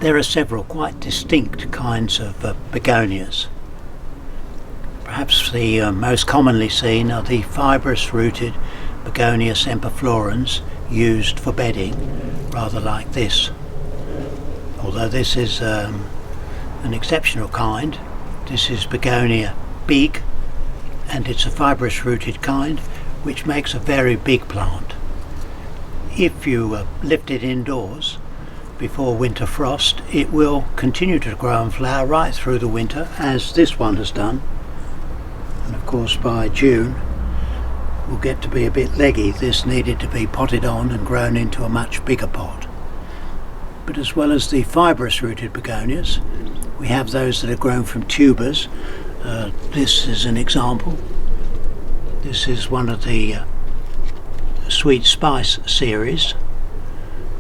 There are several quite distinct kinds of begonias. Perhaps the most commonly seen are the fibrous rooted Begonia semperflorens used for bedding, rather like this. Although this is an exceptional kind. This is Begonia big, and it's a fibrous rooted kind which makes a very big plant. If you lift it indoors before winter frost, it will continue to grow and flower right through the winter, as this one has done. And of course by June will get to be a bit leggy. This needed to be potted on and grown into a much bigger pot. But as well as the fibrous rooted begonias, we have those that are grown from tubers. This is an example. This is one of the Sweet Spice series,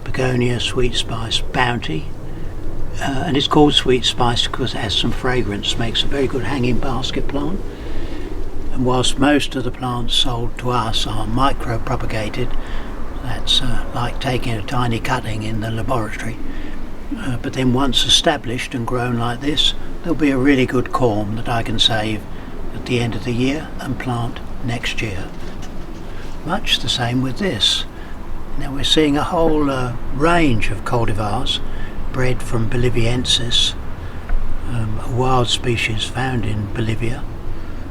Begonia Sweet Spice Bounty, and it's called Sweet Spice because it has some fragrance, makes a very good hanging basket plant. And whilst most of the plants sold to us are micro propagated, that's like taking a tiny cutting in the laboratory, but then once established and grown like this, there'll be a really good corm that I can save at the end of the year and plant next year. Much the same with this. Now we're seeing a whole range of cultivars bred from Boliviensis, a wild species found in Bolivia,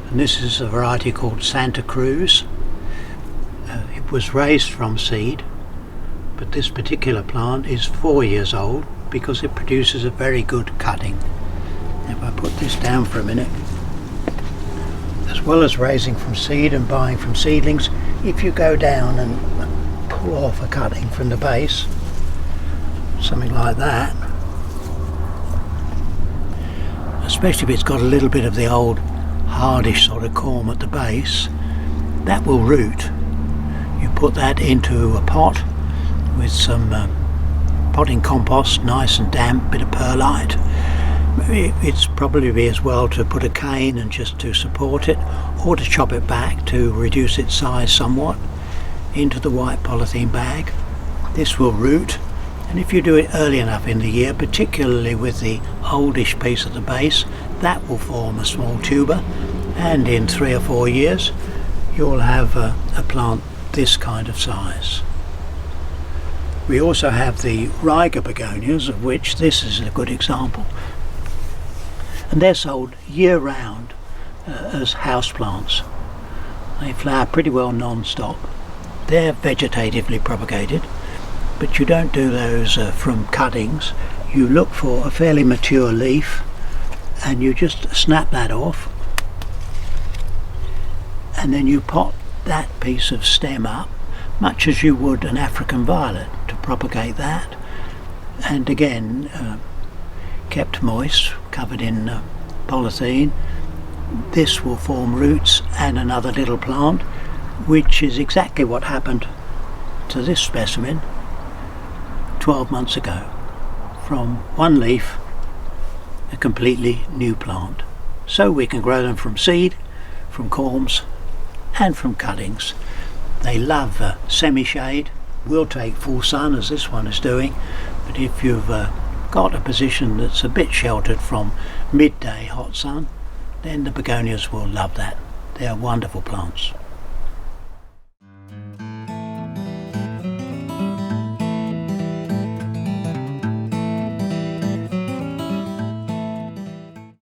and this is a variety called Santa Cruz. It was raised from seed, but this particular plant is 4 years old because it produces a very good cutting. If I put this down for a minute, as well as raising from seed and buying from seedlings, if you go down and pull off a cutting from the base, something like that, especially if it's got a little bit of the old hardish sort of corm at the base, that will root. You put that into a pot with some potting compost, nice and damp, bit of perlite. It's probably be as well to put a cane and just to support it, or to chop it back to reduce its size somewhat, into the white polythene bag. This will root, and if you do it early enough in the year, particularly with the oldish piece at the base, that will form a small tuber, and in 3 or 4 years you'll have a plant this kind of size. We also have the Ryker Begonias, of which this is a good example, and they're sold year round as house plants. They flower pretty well non-stop. They're vegetatively propagated, but you don't do those from cuttings. You look for a fairly mature leaf and you just snap that off, and then you pot that piece of stem up much as you would an African violet to propagate that, and again kept moist, covered in polythene. This will form roots and another little plant, which is exactly what happened to this specimen 12 months ago. From one leaf, a completely new plant. So we can grow them from seed, from corms, and from cuttings. They love semi-shade, will take full sun as this one is doing, but if you've got a position that's a bit sheltered from midday hot sun, then the begonias will love that. They are wonderful plants.